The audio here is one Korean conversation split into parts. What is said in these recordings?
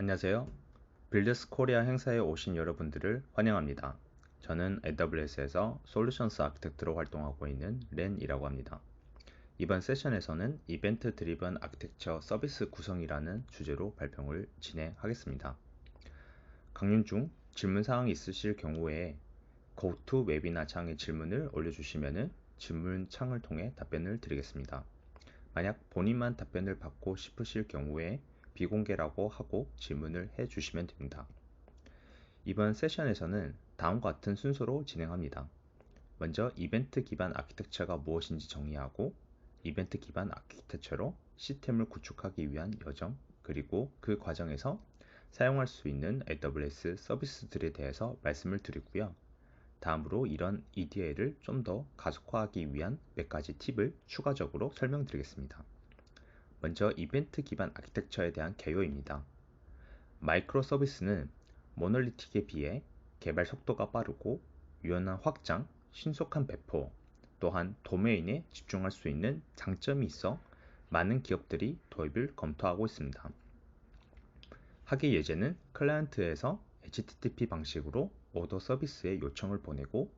안녕하세요. 빌드스 코리아 행사에 오신 여러분들을 환영합니다. 저는 AWS에서 솔루션스 아키텍트로 활동하고 있는 렌이라고 합니다. 이번 세션에서는 이벤트 드리븐 아키텍처 서비스 구성이라는 주제로 발표를 진행하겠습니다. 강연 중 질문사항이 있으실 경우에 고투 웨비나 창에 질문을 올려주시면 질문 창을 통해 답변을 드리겠습니다. 만약 본인만 답변을 받고 싶으실 경우에 비공개라고 하고 질문을 해주시면 됩니다. 이번 세션에서는 다음과 같은 순서로 진행합니다. 먼저 이벤트 기반 아키텍처가 무엇인지 정의하고 이벤트 기반 아키텍처로 시스템을 구축하기 위한 여정, 그리고 그 과정에서 사용할 수 있는 AWS 서비스들에 대해서 말씀을 드리고요. 다음으로 이런 EDA를 좀 더 가속화하기 위한 몇 가지 팁을 추가적으로 설명드리겠습니다. 먼저 이벤트 기반 아키텍처에 대한 개요입니다. 마이크로 서비스는 모놀리틱에 비해 개발 속도가 빠르고 유연한 확장, 신속한 배포, 또한 도메인에 집중할 수 있는 장점이 있어 많은 기업들이 도입을 검토하고 있습니다. 하기 예제는 클라이언트에서 HTTP 방식으로 오더 서비스에 요청을 보내고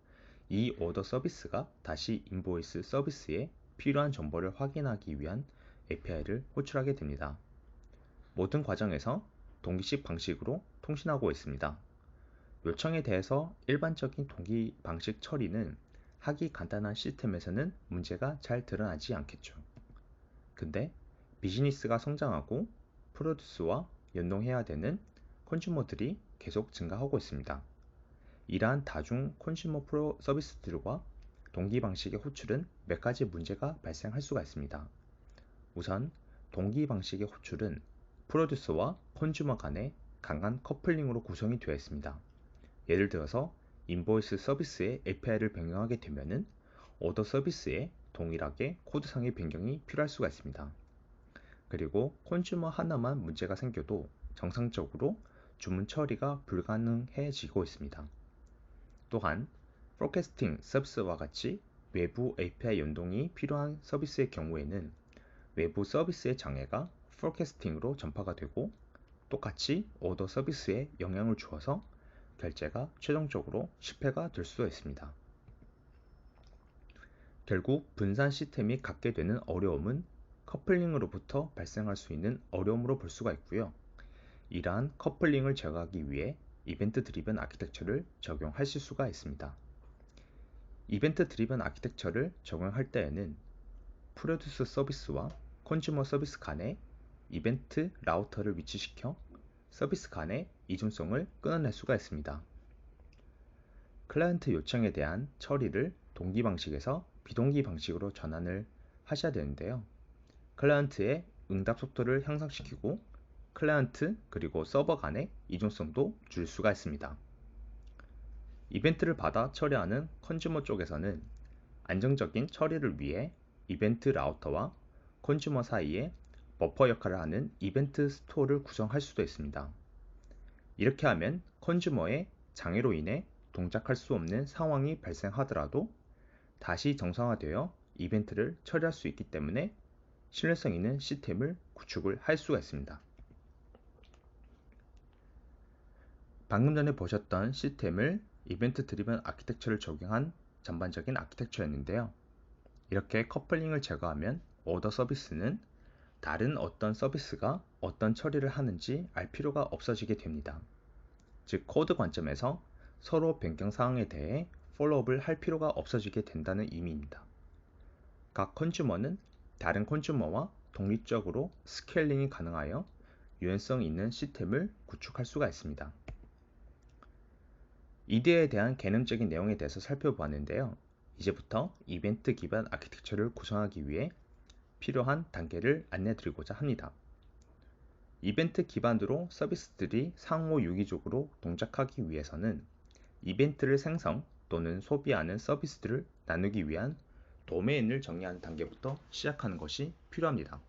이 오더 서비스가 다시 인보이스 서비스에 필요한 정보를 확인하기 위한 API를 호출하게 됩니다. 모든 과정에서 동기식 방식으로 통신하고 있습니다. 요청에 대해서 일반적인 동기 방식 처리는 하기 간단한 시스템에서는 문제가 잘 드러나지 않겠죠. 근데 비즈니스가 성장하고 프로듀스와 연동해야 되는 컨슈머들이 계속 증가하고 있습니다. 이러한 다중 컨슈머 프로 서비스들과 동기 방식의 호출은 몇 가지 문제가 발생할 수가 있습니다. 우선 동기 방식의 호출은 프로듀서와 컨슈머 간의 강한 커플링으로 구성이 되어 있습니다. 예를 들어서 인보이스 서비스의 API를 변경하게 되면 오더 서비스에 동일하게 코드상의 변경이 필요할 수가 있습니다. 그리고 컨슈머 하나만 문제가 생겨도 정상적으로 주문 처리가 불가능해지고 있습니다. 또한 포캐스팅 서비스와 같이 외부 API 연동이 필요한 서비스의 경우에는 외부 서비스의 장애가 포캐스팅으로 전파가 되고 똑같이 오더 서비스에 영향을 주어서 결제가 최종적으로 실패가 될 수도 있습니다. 결국 분산 시스템이 갖게 되는 어려움은 커플링으로부터 발생할 수 있는 어려움으로 볼 수가 있고요. 이러한 커플링을 제거하기 위해 이벤트 드리븐 아키텍처를 적용하실 수가 있습니다. 이벤트 드리븐 아키텍처를 적용할 때에는 프로듀스 서비스와 컨슈머 서비스 간에 이벤트 라우터를 위치시켜 서비스 간의 이중성을 끊어낼 수가 있습니다. 클라이언트 요청에 대한 처리를 동기 방식에서 비동기 방식으로 전환을 하셔야 되는데요. 클라이언트의 응답 속도를 향상시키고 클라이언트 그리고 서버 간의 이중성도 줄 수가 있습니다. 이벤트를 받아 처리하는 컨슈머 쪽에서는 안정적인 처리를 위해 이벤트 라우터와 컨슈머 사이에 버퍼 역할을 하는 이벤트 스토어를 구성할 수도 있습니다. 이렇게 하면 컨슈머의 장애로 인해 동작할 수 없는 상황이 발생하더라도 다시 정상화되어 이벤트를 처리할 수 있기 때문에 신뢰성 있는 시스템을 구축을 할 수가 있습니다. 방금 전에 보셨던 시스템을 이벤트 드리븐 아키텍처를 적용한 전반적인 아키텍처였는데요. 이렇게 커플링을 제거하면 오더 서비스는 다른 어떤 서비스가 어떤 처리를 하는지 알 필요가 없어지게 됩니다. 즉 코드 관점에서 서로 변경 사항에 대해 폴로업을 할 필요가 없어지게 된다는 의미입니다. 각 컨슈머는 다른 컨슈머와 독립적으로 스케일링이 가능하여 유연성 있는 시스템을 구축할 수가 있습니다. EDA에 대한 개념적인 내용에 대해서 살펴보았는데요. 이제부터 이벤트 기반 아키텍처를 구성하기 위해 필요한 단계를 안내드리고자 합니다. 이벤트 기반으로 서비스들이 상호 유기적으로 동작하기 위해서는 이벤트를 생성 또는 소비하는 서비스들을 나누기 위한 도메인을 정의하는 단계부터 시작하는 것이 필요합니다.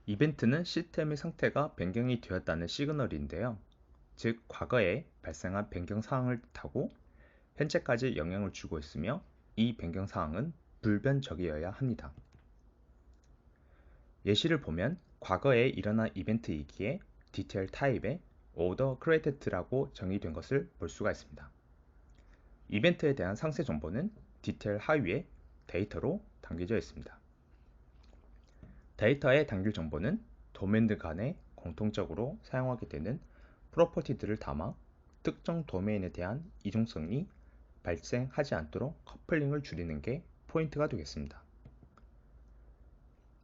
이벤트는 시스템의 상태가 변경이 되었다는 시그널인데요. 즉 과거에 발생한 변경 사항을 뜻하고 현재까지 영향을 주고 있으며 이 변경 사항은 불변적이어야 합니다. 예시를 보면 과거에 일어난 이벤트이기에 디테일 타입에 order created라고 정의된 것을 볼 수가 있습니다. 이벤트에 대한 상세 정보는 디테일 하위에 데이터로 담겨져 있습니다. 데이터에 담길 정보는 도메인들 간에 공통적으로 사용하게 되는 프로퍼티들을 담아 특정 도메인에 대한 이중성이 발생하지 않도록 커플링을 줄이는 게 포인트가 되겠습니다.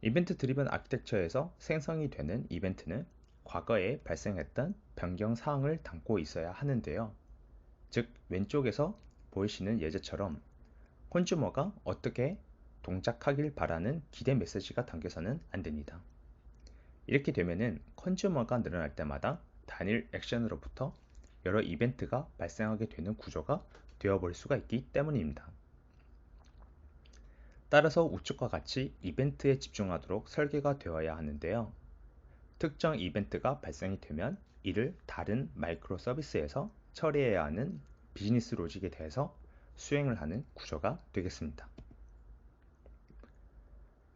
이벤트 드리븐 아키텍처에서 생성이 되는 이벤트는 과거에 발생했던 변경 사항을 담고 있어야 하는데요. 즉 왼쪽에서 보이시는 예제처럼 콘슈머가 어떻게 동작하길 바라는 기대 메시지가 담겨서는 안 됩니다. 이렇게 되면은 컨슈머가 늘어날 때마다 단일 액션으로부터 여러 이벤트가 발생하게 되는 구조가 되어버릴 수가 있기 때문입니다. 따라서 우측과 같이 이벤트에 집중하도록 설계가 되어야 하는데요. 특정 이벤트가 발생이 되면 이를 다른 마이크로 서비스에서 처리해야 하는 비즈니스 로직에 대해서 수행을 하는 구조가 되겠습니다.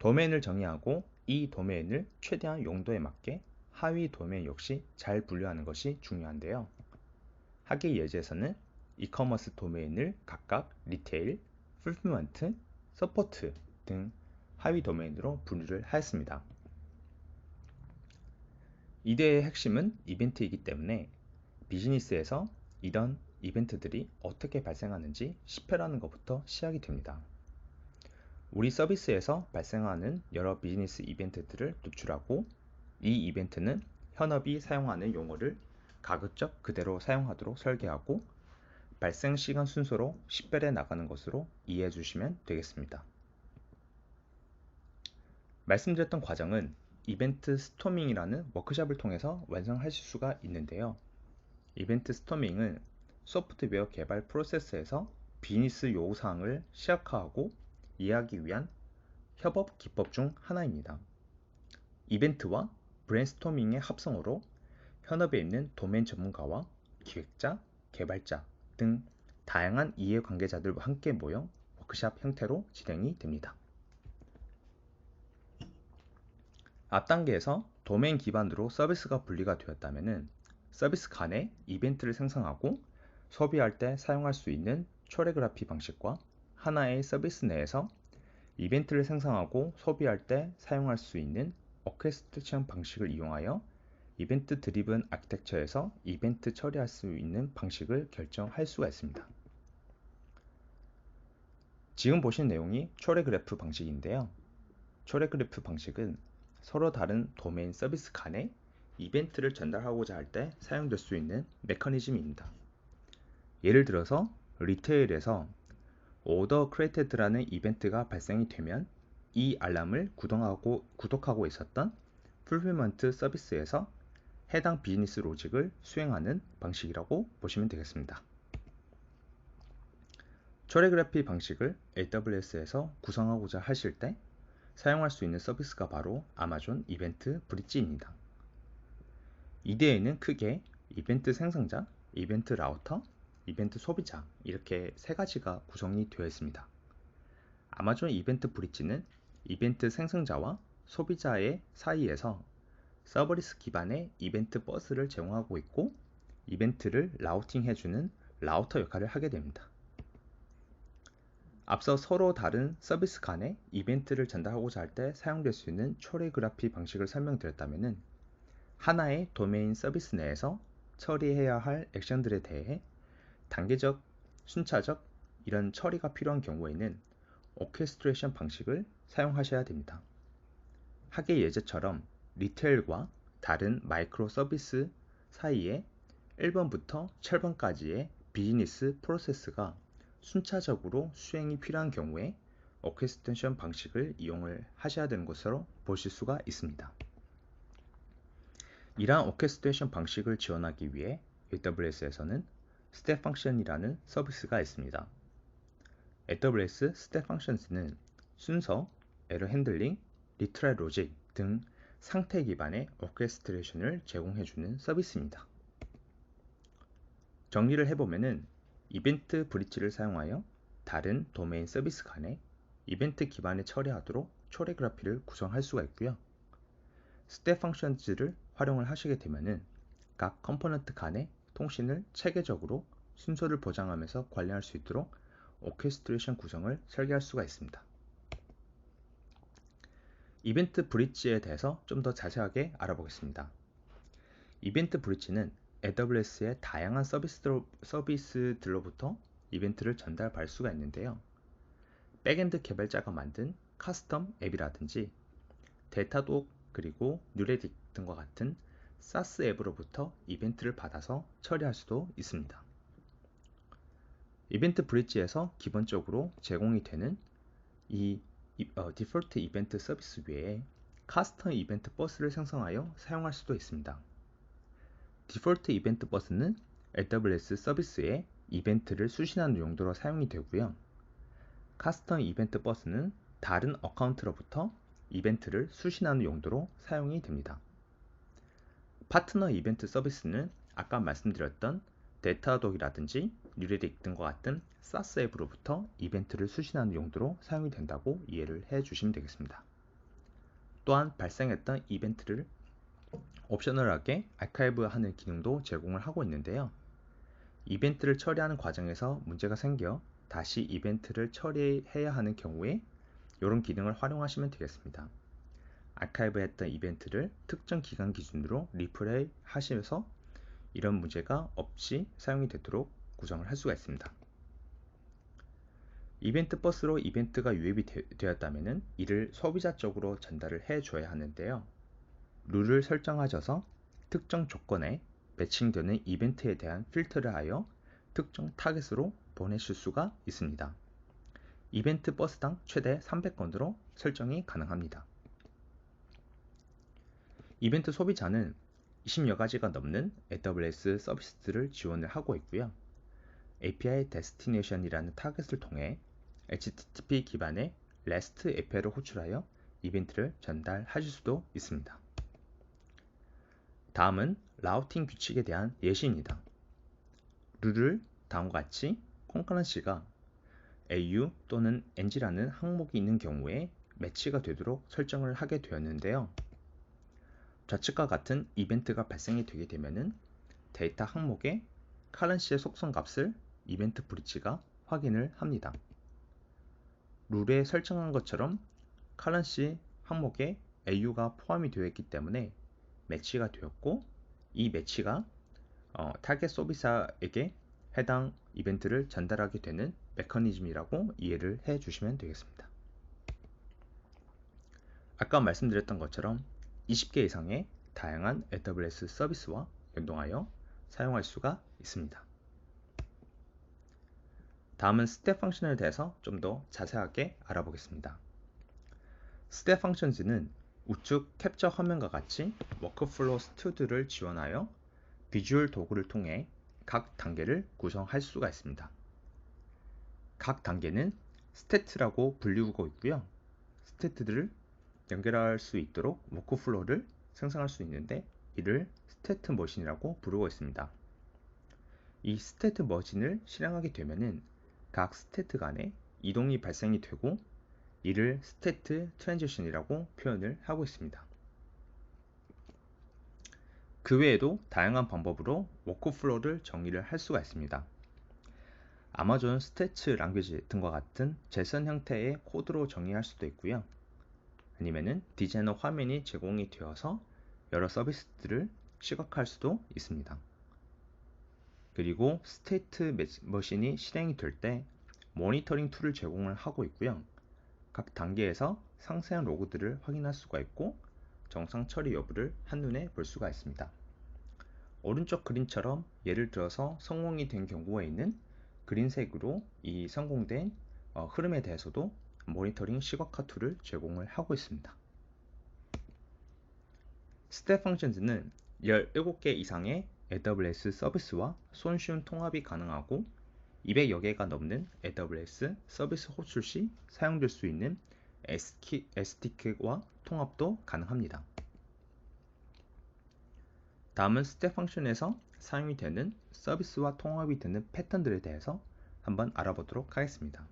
도메인을 정의하고 이 도메인을 최대한 용도에 맞게 하위 도메인 역시 잘 분류하는 것이 중요한데요. 하계 예제에서는 이커머스 도메인을 각각 리테일, 풀필먼트, 서포트 등 하위 도메인으로 분류를 하였습니다. 이 대의 핵심은 이벤트이기 때문에 비즈니스에서 이런 이벤트들이 어떻게 발생하는지 시표라는 것부터 시작이 됩니다. 우리 서비스에서 발생하는 여러 비즈니스 이벤트들을 노출하고 이 이벤트는 현업이 사용하는 용어를 가급적 그대로 사용하도록 설계하고 발생 시간 순서로 식별해 나가는 것으로 이해해 주시면 되겠습니다. 말씀드렸던 과정은 이벤트 스토밍이라는 워크숍을 통해서 완성하실 수가 있는데요. 이벤트 스토밍은 소프트웨어 개발 프로세스에서 비즈니스 요구사항을 시각화하고 이해하기 위한 협업 기법 중 하나입니다. 이벤트와 브레인스토밍의 합성으로 현업에 있는 도메인 전문가와 기획자, 개발자 등 다양한 이해관계자들과 함께 모여 워크숍 형태로 진행이 됩니다. 앞 단계에서 도메인 기반으로 서비스가 분리가 되었다면 서비스 간에 이벤트를 생성하고 소비할 때 사용할 수 있는 초레그라피 방식과 하나의 서비스 내에서 이벤트를 생성하고 소비할 때 사용할 수 있는 오케스트레이션 방식을 이용하여 이벤트 드리븐 아키텍처에서 이벤트 처리할 수 있는 방식을 결정할 수가 있습니다. 지금 보신 내용이 초레그래프 방식인데요. 초레그래프 방식은 서로 다른 도메인 서비스 간에 이벤트를 전달하고자 할 때 사용될 수 있는 메커니즘입니다. 예를 들어서 리테일에서 order created라는 이벤트가 발생이 되면 이 알람을 구독하고 있었던 풀필먼트 서비스에서 해당 비즈니스 로직을 수행하는 방식이라고 보시면 되겠습니다. 초레그래피 방식을 AWS에서 구성하고자 하실 때 사용할 수 있는 서비스가 바로 아마존 이벤트 브릿지입니다. IDE에는 크게 이벤트 생성자, 이벤트 라우터, 이벤트 소비자 이렇게 세 가지가 구성이 되어 있습니다. 아마존 이벤트 브릿지는 이벤트 생성자와 소비자의 사이에서 서버리스 기반의 이벤트 버스를 제공하고 있고 이벤트를 라우팅 해주는 라우터 역할을 하게 됩니다. 앞서 서로 다른 서비스 간에 이벤트를 전달하고자 할 때 사용될 수 있는 초레그라피 방식을 설명드렸다면 하나의 도메인 서비스 내에서 처리해야 할 액션들에 대해 단계적, 순차적 이런 처리가 필요한 경우에는 오케스트레이션 방식을 사용하셔야 됩니다. 하계 예제처럼 리테일과 다른 마이크로 서비스 사이에 1번부터 7번까지의 비즈니스 프로세스가 순차적으로 수행이 필요한 경우에 오케스트레이션 방식을 이용을 하셔야 되는 것으로 보실 수가 있습니다. 이러한 오케스트레이션 방식을 지원하기 위해 AWS에서는 스텝 펑션이라는 서비스가 있습니다. AWS 스텝 펑션스는 순서, 에러 핸들링, 리트라이 로직 등 상태 기반의 오케스트레이션을 제공해주는 서비스입니다. 정리를 해보면은 이벤트 브릿지를 사용하여 다른 도메인 서비스 간에 이벤트 기반에 처리하도록 초레그라피를 구성할 수가 있고요. 스텝 펑션즈를 활용을 하시게 되면은 각 컴포넌트 간의 통신을 체계적으로 순서를 보장하면서 관리할 수 있도록 오케스트레이션 구성을 설계할 수가 있습니다. 이벤트 브릿지에 대해서 좀 더 자세하게 알아보겠습니다. 이벤트 브릿지는 AWS의 다양한 서비스들로부터 이벤트를 전달받을 수가 있는데요. 백엔드 개발자가 만든 커스텀 앱이라든지 데이터독 그리고 뉴레딕 등과 같은 사스 앱으로부터 이벤트를 받아서 처리할 수도 있습니다. 이벤트 브릿지에서 기본적으로 제공이 되는 이 디폴트 이벤트 서비스 외에 커스텀 이벤트 버스를 생성하여 사용할 수도 있습니다. 디폴트 이벤트 버스는 AWS 서비스에 이벤트를 수신하는 용도로 사용이 되고요. 커스텀 이벤트 버스는 다른 어카운트로부터 이벤트를 수신하는 용도로 사용이 됩니다. 파트너 이벤트 서비스는 아까 말씀드렸던 데이터독이라든지 뉴레딕 등과 같은 사스 앱으로부터 이벤트를 수신하는 용도로 사용이 된다고 이해를 해 주시면 되겠습니다. 또한 발생했던 이벤트를 옵셔널하게 아카이브하는 기능도 제공을 하고 있는데요. 이벤트를 처리하는 과정에서 문제가 생겨 다시 이벤트를 처리해야 하는 경우에 이런 기능을 활용하시면 되겠습니다. 아카이브했던 이벤트를 특정 기간 기준으로 리플레이 하시면서 이런 문제가 없이 사용이 되도록 구성을 할 수가 있습니다. 이벤트 버스로 이벤트가 유입이 되었다면 이를 소비자 쪽으로 전달을 해줘야 하는데요. 룰을 설정하셔서 특정 조건에 매칭되는 이벤트에 대한 필터를 하여 특정 타겟으로 보내실 수가 있습니다. 이벤트 버스당 최대 300건으로 설정이 가능합니다. 이벤트 소비자는 20여 가지가 넘는 AWS 서비스들을 지원을 하고 있고요. API 데스티네이션이라는 타겟을 통해 HTTP 기반의 REST API를 호출하여 이벤트를 전달하실 수도 있습니다. 다음은 라우팅 규칙에 대한 예시입니다. 룰을 다음과 같이 콘커런시가 AU 또는 NG라는 항목이 있는 경우에 매치가 되도록 설정을 하게 되었는데요. 좌측과 같은 이벤트가 발생이 되게 되면은 데이터 항목의 커런시의 속성 값을 이벤트 브릿지가 확인을 합니다. 룰에 설정한 것처럼 커런시 항목에 AU가 포함이 되어 있기 때문에 매치가 되었고 이 매치가 타겟 소비자에게 해당 이벤트를 전달하게 되는 메커니즘이라고 이해를 해 주시면 되겠습니다. 아까 말씀드렸던 것처럼 20개 이상의 다양한 AWS 서비스와 연동하여 사용할 수가 있습니다. 다음은 스텝 펑션에 대해서 좀 더 자세하게 알아보겠습니다. 스텝 펑션즈는 우측 캡처 화면과 같이 워크플로우 스튜드를 지원하여 비주얼 도구를 통해 각 단계를 구성할 수가 있습니다. 각 단계는 스태트라고 불리우고 있고요. 스태트들을 연결할 수 있도록 워크플로우를 생성할 수 있는데 이를 스태트 머신이라고 부르고 있습니다. 이 스태트 머신을 실행하게 되면은 각 스태트 간에 이동이 발생이 되고 이를 스태트 트랜지션이라고 표현을 하고 있습니다. 그 외에도 다양한 방법으로 워크플로우를 정의를 할 수가 있습니다. 아마존 스태츠 랑귀지 등과 같은 제선 형태의 코드로 정의할 수도 있고요. 아니면은 디자이너 화면이 제공이 되어서 여러 서비스들을 시각화할 수도 있습니다. 그리고 스테이트 머신이 실행이 될 때 모니터링 툴을 제공을 하고 있고요. 각 단계에서 상세한 로그들을 확인할 수가 있고 정상 처리 여부를 한눈에 볼 수가 있습니다. 오른쪽 그림처럼 예를 들어서 성공이 된 경우에 있는 그린색으로 이 성공된 흐름에 대해서도 모니터링 시각화 툴을 제공을 하고 있습니다. 스텝 펑션즈는 17개 이상의 AWS 서비스와 손쉬운 통합이 가능하고 200여 개가 넘는 AWS 서비스 호출 시 사용될 수 있는 SDK와 통합도 가능합니다. 다음은 스텝 펑션에서 사용이 되는 서비스와 통합이 되는 패턴들에 대해서 한번 알아보도록 하겠습니다.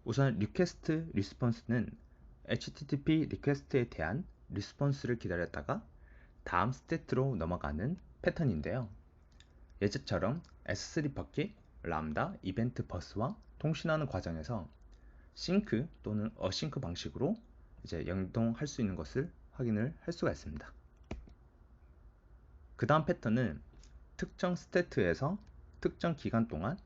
우선 리퀘스트 리스폰스는 HTTP 리퀘스트에 대한 리스폰스를 기다렸다가 다음 스테이트로 넘어가는 패턴인데요. 예제처럼 S3 버킷, 람다, 이벤트 버스와 통신하는 과정에서 싱크 또는 어싱크 방식으로 이제 연동할 수 있는 것을 확인을 할 수가 있습니다. 그 다음 패턴은 특정 스테이트에서 특정 기간 동안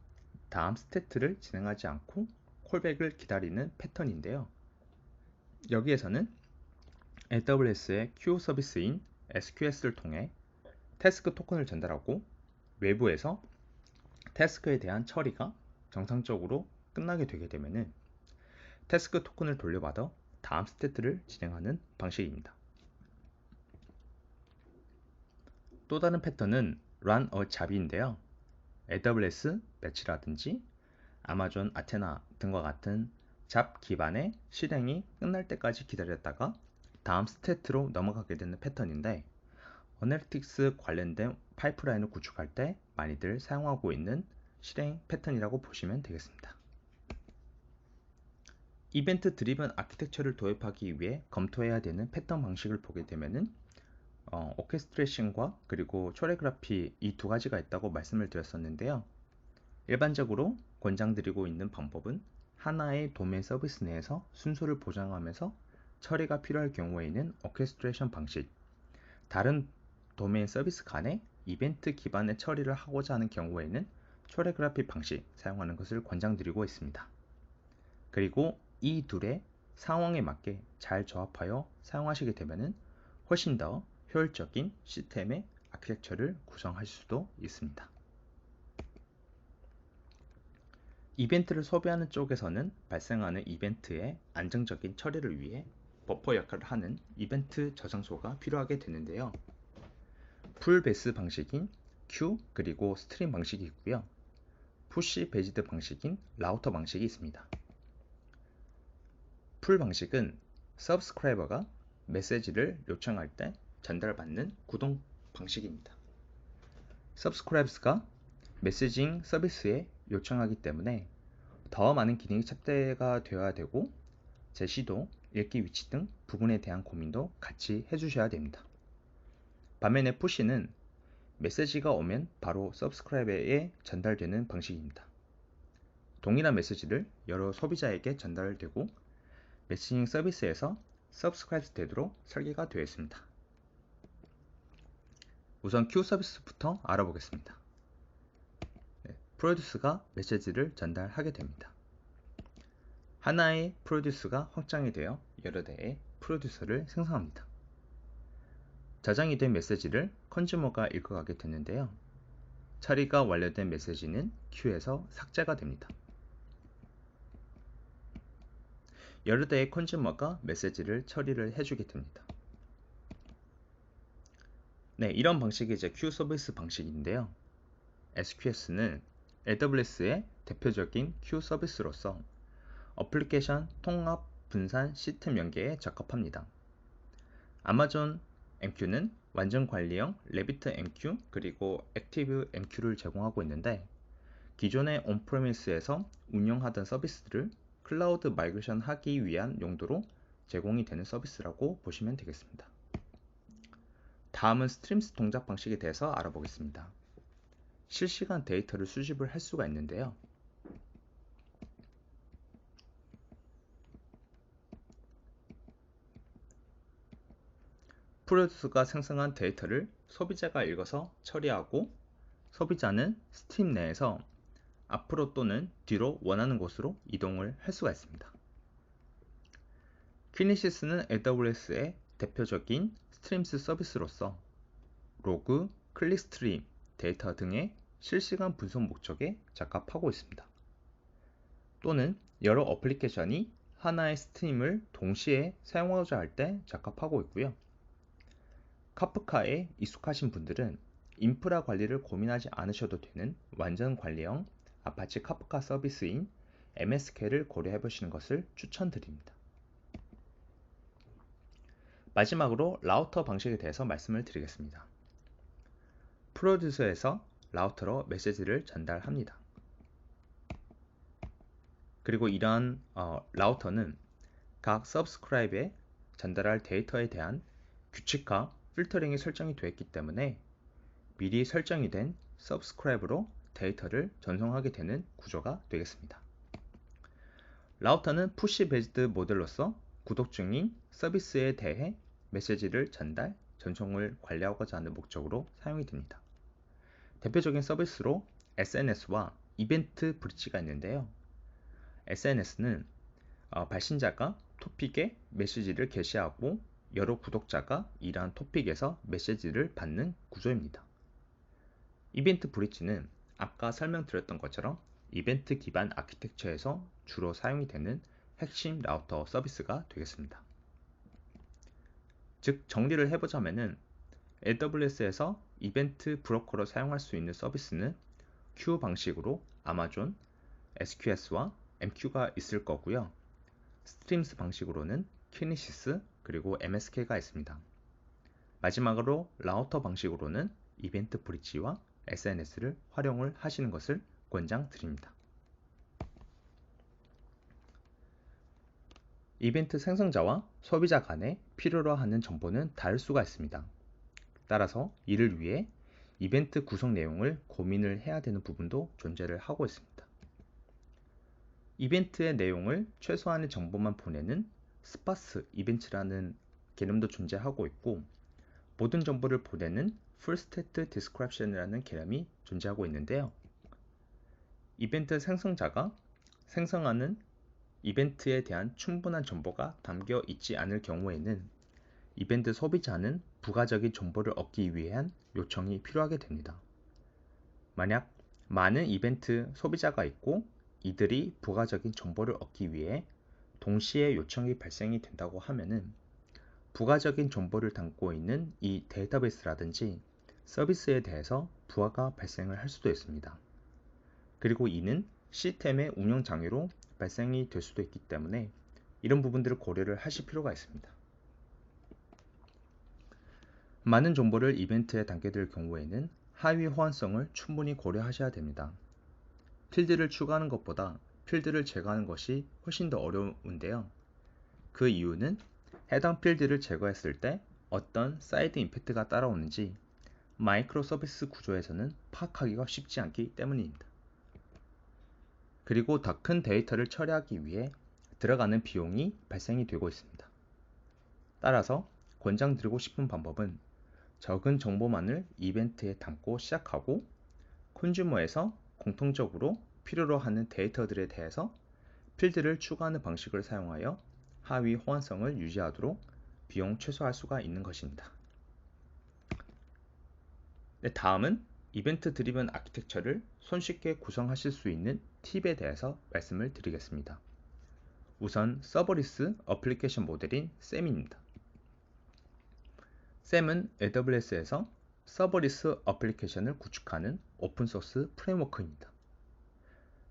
다음 스테이트를 진행하지 않고 콜백을 기다리는 패턴인데요. 여기에서는 AWS의 Q 서비스인 SQS를 통해 태스크 토큰을 전달하고 외부에서 태스크에 대한 처리가 정상적으로 끝나게 되게 되면은 태스크 토큰을 돌려받아 다음 스테이트를 진행하는 방식입니다. 또 다른 패턴은 run a job인데요. AWS 배치라든지 아마존 아테나 등과 같은 잡 기반의 실행이 끝날 때까지 기다렸다가 다음 스테이트로 넘어가게 되는 패턴인데 어널리틱스 관련된 파이프라인을 구축할 때 많이들 사용하고 있는 실행 패턴이라고 보시면 되겠습니다. 이벤트 드리븐 아키텍처를 도입하기 위해 검토해야 되는 패턴 방식을 보게 되면은 오케스트레이션과 그리고 초레그라피 이 두 가지가 있다고 말씀을 드렸었는데요. 일반적으로 권장드리고 있는 방법은 하나의 도메인 서비스 내에서 순서를 보장하면서 처리가 필요할 경우에는 오케스트레이션 방식, 다른 도메인 서비스 간에 이벤트 기반의 처리를 하고자 하는 경우에는 초레그라피 방식 사용하는 것을 권장드리고 있습니다. 그리고 이 둘의 상황에 맞게 잘 조합하여 사용하시게 되면 훨씬 더 효율적인 시스템의 아키텍처를 구성할 수도 있습니다. 이벤트를 소비하는 쪽에서는 발생하는 이벤트의 안정적인 처리를 위해 버퍼 역할을 하는 이벤트 저장소가 필요하게 되는데요. 풀 베이스 방식인 q 그리고 스트림 방식이 있고요. 푸시 베이스드 방식인 라우터 방식이 있습니다. 풀 방식은 서브스크라이버가 메시지를 요청할 때 전달받는 구동 방식입니다. 서브스크라이버스가 메시징 서비스에 요청하기 때문에 더 많은 기능이 탑재가 되어야 되고 제시도, 읽기 위치 등 부분에 대한 고민도 같이 해주셔야 됩니다. 반면에 푸시는 메시지가 오면 바로 서브스크라이버에 전달되는 방식입니다. 동일한 메시지를 여러 소비자에게 전달되고 메시징 서비스에서 서브스크라이브 되도록 설계가 되어 있습니다. 우선 Q 서비스부터 알아보겠습니다. 프로듀스가 메시지를 전달하게 됩니다. 하나의 프로듀스가 확장이 되어 여러 대의 프로듀서를 생성합니다. 저장이 된 메시지를 컨주머가 읽어가게 되는데요. 처리가 완료된 메시지는 큐에서 삭제가 됩니다. 여러 대의 컨주머가 메시지를 처리를 해주게 됩니다. 네, 이런 방식이 이제 Q 서비스 방식인데요. SQS는 AWS의 대표적인 Q 서비스로서 어플리케이션 통합 분산 시스템 연계에 적합합니다. 아마존 MQ는 완전 관리형 레비트 MQ 그리고 액티브 MQ를 제공하고 있는데 기존의 온프레미스에서 운영하던 서비스들을 클라우드 마이그레이션 하기 위한 용도로 제공이 되는 서비스라고 보시면 되겠습니다. 다음은 스트림스 동작 방식에 대해서 알아보겠습니다. 실시간 데이터를 수집을 할 수가 있는데요. 프로듀스가 생성한 데이터를 소비자가 읽어서 처리하고 소비자는 스팀 내에서 앞으로 또는 뒤로 원하는 곳으로 이동을 할 수가 있습니다. 키니시스는 AWS의 대표적인 스트림스 서비스로서 로그, 클릭스트림, 데이터 등의 실시간 분석 목적에 적합하고 있습니다. 또는 여러 어플리케이션이 하나의 스트림을 동시에 사용하고자 할 때 적합하고 있고요. 카프카에 익숙하신 분들은 인프라 관리를 고민하지 않으셔도 되는 완전 관리형 아파치 카프카 서비스인 MSK를 고려해 보시는 것을 추천드립니다. 마지막으로 라우터 방식에 대해서 말씀을 드리겠습니다. 프로듀서에서 라우터로 메시지를 전달합니다. 그리고 이러한 라우터는 각 서브스크라이브에 전달할 데이터에 대한 규칙화, 필터링이 설정이 되어 있기 때문에 미리 설정이 된 서브스크라이브로 데이터를 전송하게 되는 구조가 되겠습니다. 라우터는 푸시 베이스드 모델로서 구독 중인 서비스에 대해 메시지를 전달, 전송을 관리하고자 하는 목적으로 사용이 됩니다. 대표적인 서비스로 SNS와 이벤트 브릿지가 있는데요. SNS는 발신자가 토픽에 메시지를 게시하고 여러 구독자가 이러한 토픽에서 메시지를 받는 구조입니다. 이벤트 브릿지는 아까 설명드렸던 것처럼 이벤트 기반 아키텍처에서 주로 사용이 되는 핵심 라우터 서비스가 되겠습니다. 즉 정리를 해보자면은 AWS에서 이벤트 브로커로 사용할 수 있는 서비스는 q 방식으로 아마존, SQS와 MQ가 있을 거고요. 스트림스 방식으로는 키니시스 그리고 MSK가 있습니다. 마지막으로 라우터 방식으로는 이벤트 브릿지와 SNS를 활용을 하시는 것을 권장드립니다. 이벤트 생성자와 소비자 간에 필요로 하는 정보는 다를 수가 있습니다. 따라서 이를 위해 이벤트 구성 내용을 고민을 해야 되는 부분도 존재를 하고 있습니다. 이벤트의 내용을 최소한의 정보만 보내는 스파스 이벤트라는 개념도 존재하고 있고, 모든 정보를 보내는 Full State Description이라는 개념이 존재하고 있는데요. 이벤트 생성자가 생성하는 이벤트에 대한 충분한 정보가 담겨 있지 않을 경우에는 이벤트 소비자는 부가적인 정보를 얻기 위한 요청이 필요하게 됩니다. 만약 많은 이벤트 소비자가 있고 이들이 부가적인 정보를 얻기 위해 동시에 요청이 발생이 된다고 하면은 부가적인 정보를 담고 있는 이 데이터베이스라든지 서비스에 대해서 부하가 발생을 할 수도 있습니다. 그리고 이는 시스템의 운영 장애로 발생이 될 수도 있기 때문에 이런 부분들을 고려를 하실 필요가 있습니다. 많은 정보를 이벤트에 담게 될 경우에는 하위 호환성을 충분히 고려하셔야 됩니다. 필드를 추가하는 것보다 필드를 제거하는 것이 훨씬 더 어려운데요. 그 이유는 해당 필드를 제거했을 때 어떤 사이드 임팩트가 따라오는지 마이크로 서비스 구조에서는 파악하기가 쉽지 않기 때문입니다. 그리고 더 큰 데이터를 처리하기 위해 들어가는 비용이 발생이 되고 있습니다. 따라서 권장드리고 싶은 방법은 적은 정보만을 이벤트에 담고 시작하고 콘주머에서 공통적으로 필요로 하는 데이터들에 대해서 필드를 추가하는 방식을 사용하여 하위 호환성을 유지하도록 비용 최소화할 수가 있는 것입니다. 다음은 이벤트 드리븐 아키텍처를 손쉽게 구성하실 수 있는 팁에 대해서 말씀을 드리겠습니다. 우선 서버리스 어플리케이션 모델인 SAM입니다. SAM은 AWS에서 서버리스 어플리케이션을 구축하는 오픈소스 프레임워크입니다.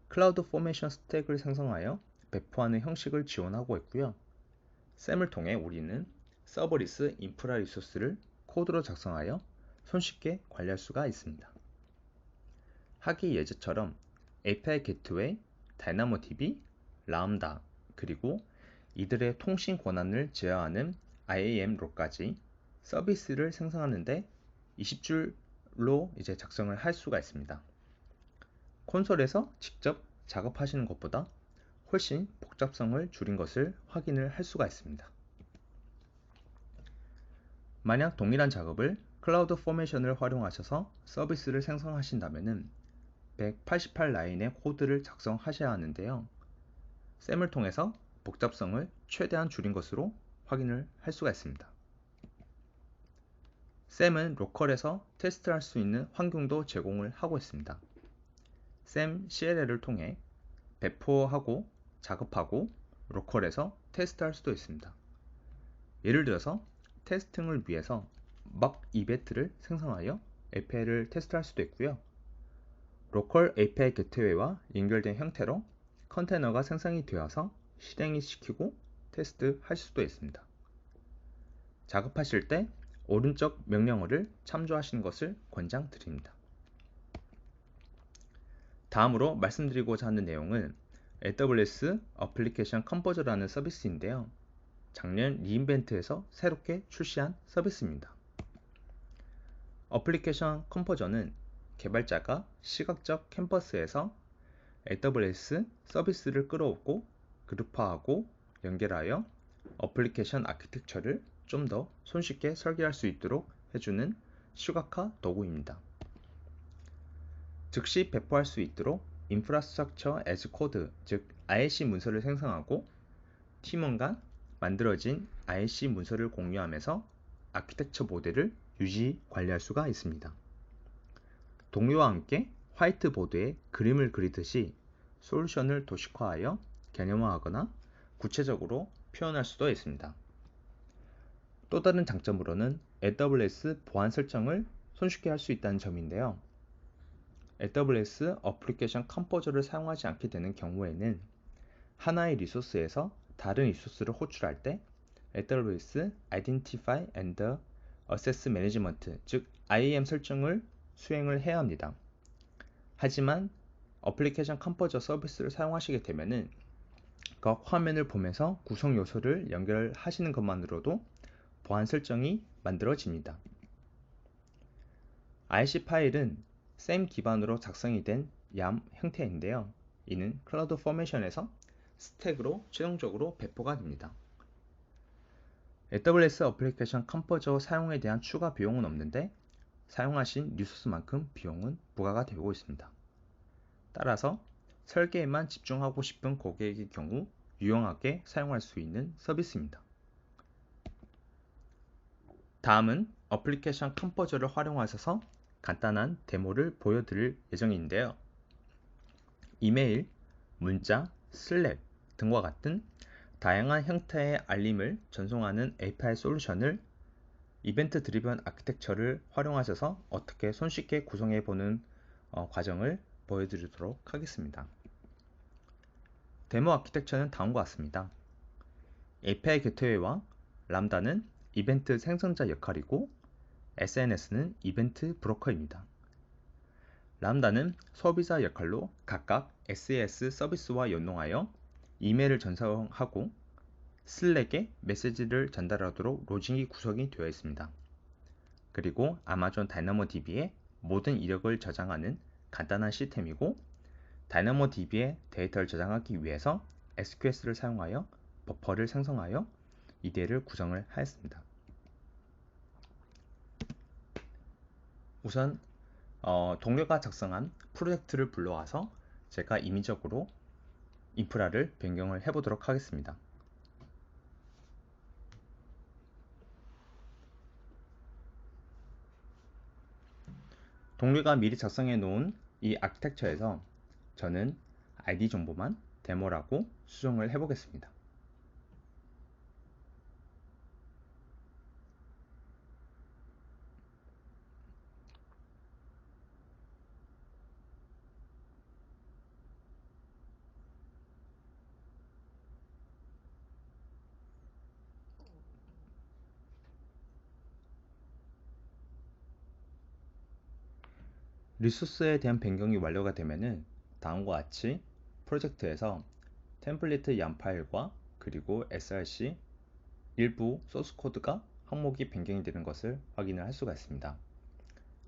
클라우드 포메이션 스택을 생성하여 배포하는 형식을 지원하고 있고요. SAM을 통해 우리는 서버리스 인프라 리소스를 코드로 작성하여 손쉽게 관리할 수가 있습니다. 하기 예제처럼 API 게이트웨이, 다이나모DB, 람다, 그리고 이들의 통신 권한을 제어하는 IAM 롤까지 서비스를 생성하는데 20줄로 작성을 할 수가 있습니다. 콘솔에서 직접 작업하시는 것보다 훨씬 복잡성을 줄인 것을 확인을 할 수가 있습니다. 만약 동일한 작업을 클라우드 포메이션을 활용하셔서 서비스를 생성하신다면 188라인의 코드를 작성하셔야 하는데요. SAM을 통해서 복잡성을 최대한 줄인 것으로 확인을 할 수가 있습니다. SAM은 로컬에서 테스트할 수 있는 환경도 제공을 하고 있습니다. SAM CLL을 통해 배포하고 작업하고 로컬에서 테스트할 수도 있습니다. 예를 들어서 테스팅을 위해서 막 이벤트를 생성하여 API를 테스트할 수도 있고요. 로컬 API 게이트웨이와 연결된 형태로 컨테이너가 생성이 되어서 실행이 시키고 테스트할 수도 있습니다. 작업하실 때 오른쪽 명령어를 참조하시는 것을 권장드립니다. 다음으로 말씀드리고자 하는 내용은 AWS 어플리케이션 컴포저라는 서비스인데요. 작년 리인벤트에서 새롭게 출시한 서비스입니다. 어플리케이션 컴포저는 개발자가 시각적 캔버스에서 AWS 서비스를 끌어오고 그룹화하고 연결하여 어플리케이션 아키텍처를 좀 더 손쉽게 설계할 수 있도록 해주는 시각화 도구입니다. 즉시 배포할 수 있도록 인프라스트럭처 애즈 코드, 즉 IAC 문서를 생성하고 팀원 간 만들어진 IAC 문서를 공유하면서 아키텍처 모델을 유지 관리할 수가 있습니다. 동료와 함께 화이트보드에 그림을 그리듯이 솔루션을 도식화하여 개념화하거나 구체적으로 표현할 수도 있습니다. 또 다른 장점으로는 AWS 보안 설정을 손쉽게 할 수 있다는 점인데요. AWS 어플리케이션 컴포저를 사용하지 않게 되는 경우에는 하나의 리소스에서 다른 리소스를 호출할 때 AWS Identify and Access Management, 즉 IAM 설정을 수행을 해야 합니다. 하지만 어플리케이션 컴포저 서비스를 사용하시게 되면은 그 화면을 보면서 구성 요소를 연결하시는 것만으로도 보안 설정이 만들어집니다. IC 파일은 SAM 기반으로 작성이 된 YAM 형태인데요. 이는 클라우드 포메이션에서 스택으로 최종적으로 배포가 됩니다. AWS 어플리케이션 컴포저 사용에 대한 추가 비용은 없는데 사용하신 리소스만큼 비용은 부과가 되고 있습니다. 따라서 설계에만 집중하고 싶은 고객의 경우 유용하게 사용할 수 있는 서비스입니다. 다음은 어플리케이션 컴포저를 활용하셔서 간단한 데모를 보여드릴 예정인데요. 이메일, 문자, 슬랙 등과 같은 다양한 형태의 알림을 전송하는 API 솔루션을 이벤트 드리븐 아키텍처를 활용하셔서 어떻게 손쉽게 구성해보는 과정을 보여드리도록 하겠습니다. 데모 아키텍처는 다음과 같습니다. API 게트웨이와 람다는 이벤트 생성자 역할이고 SNS는 이벤트 브로커입니다. 람다는 소비자 역할로 각각 SAS 서비스와 연동하여 이메일을 전송하고 슬랙에 메시지를 전달하도록 로직이 구성이 되어 있습니다. 그리고 아마존 다이나모DB에 모든 이력을 저장하는 간단한 시스템이고 다이나모DB에 데이터를 저장하기 위해서 SQS를 사용하여 버퍼를 생성하여 EDL을 구성을 하였습니다. 우선 동료가 작성한 프로젝트를 불러와서 제가 임의적으로 인프라를 변경을 해보도록 하겠습니다. 동료가 미리 작성해 놓은 이 아키텍처에서 저는 ID 정보만 데모라고 수정을 해보겠습니다. 리소스에 대한 변경이 완료가 되면은 다음과 같이 프로젝트에서 템플릿 얌 파일과 그리고 src 일부 소스 코드가 항목이 변경이 되는 것을 확인을 할 수가 있습니다.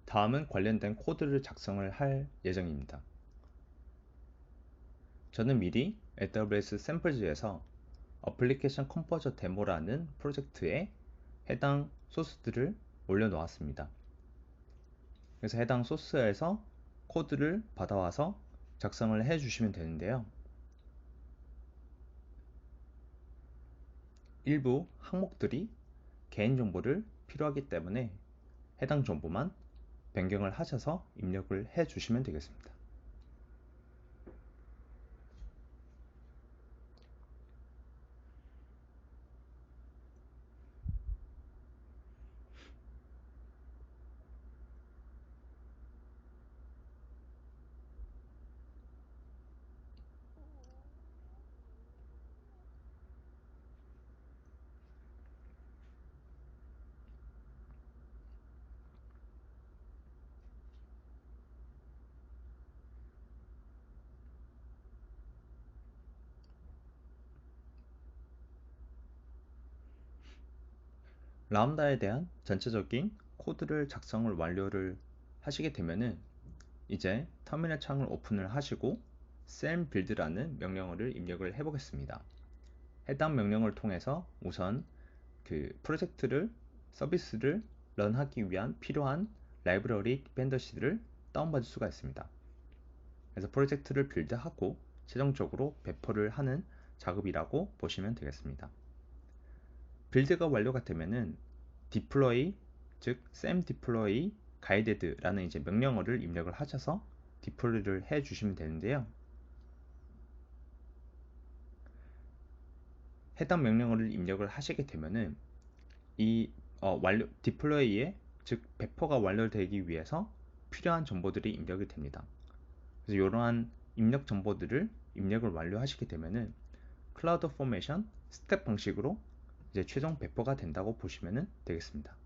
다음은 관련된 코드를 작성을 할 예정입니다. 저는 미리 AWS 샘플즈에서 어플리케이션 컴포저 데모라는 프로젝트에 해당 소스들을 올려놓았습니다. 그래서 해당 소스에서 코드를 받아와서 작성을 해주시면 되는데요. 일부 항목들이 개인정보를 필요하기 때문에 해당 정보만 변경을 하셔서 입력을 해주시면 되겠습니다. 람다에 대한 전체적인 코드를 작성을 완료를 하시게 되면은 이제 터미널 창을 오픈을 하시고 샘 빌드라는 명령어를 입력을 해 보겠습니다. 해당 명령을 통해서 우선 그 프로젝트를 서비스를 런하기 위한 필요한 라이브러리 디펜던시를 다운받을 수가 있습니다. 그래서 프로젝트를 빌드하고 최종적으로 배포를 하는 작업이라고 보시면 되겠습니다. 빌드가 완료가 되면은 deploy, 즉 sam deploy guided라는 이제 명령어를 입력을 하셔서 디플로이를 해 주시면 되는데요. 해당 명령어를 입력을 하시게 되면은 이 디플로이에 즉 배포가 완료되기 위해서 필요한 정보들이 입력이 됩니다. 그래서 이러한 입력 정보들을 입력을 완료하시게 되면은 클라우드 포메이션 스텝 방식으로 이제 최종 배포가 된다고 보시면 되겠습니다.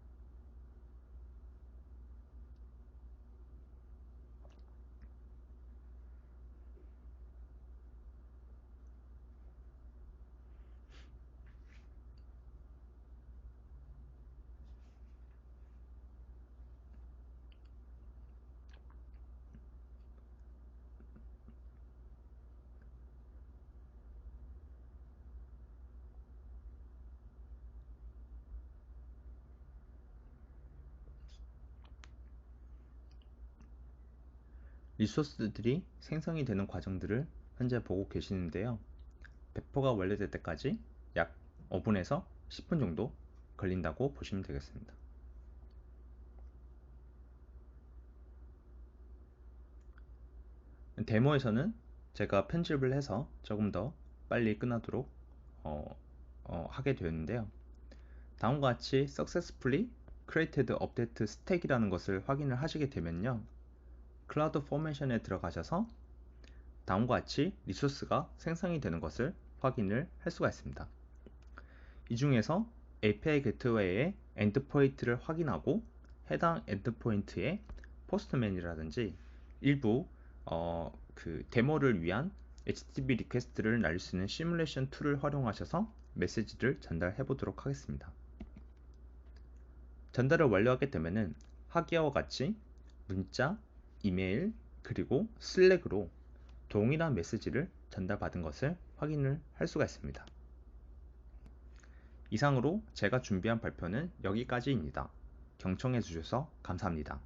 리소스들이 생성이 되는 과정들을 현재 보고 계시는데요. 배포가 완료될 때까지 약 5분에서 10분 정도 걸린다고 보시면 되겠습니다. 데모에서는 제가 편집을 해서 조금 더 빨리 끝나도록 하게 되었는데요. 다음과 같이 successfully created update stack이라는 것을 확인을 하시게 되면요. 클라우드 포메이션에 들어가셔서 다음과 같이 리소스가 생성이 되는 것을 확인을 할 수가 있습니다. 이 중에서 API 게트웨이의 엔드포인트를 확인하고 해당 엔드포인트에 포스트맨이라든지 일부 그 데모를 위한 HTTP 리퀘스트를 날릴 수 있는 시뮬레이션 툴을 활용하셔서 메시지를 전달해 보도록 하겠습니다. 전달을 완료하게 되면은 하기와 같이 문자, 이메일, 그리고 슬랙으로 동일한 메시지를 전달받은 것을 확인을 할 수가 있습니다. 이상으로 제가 준비한 발표는 여기까지입니다. 경청해 주셔서 감사합니다.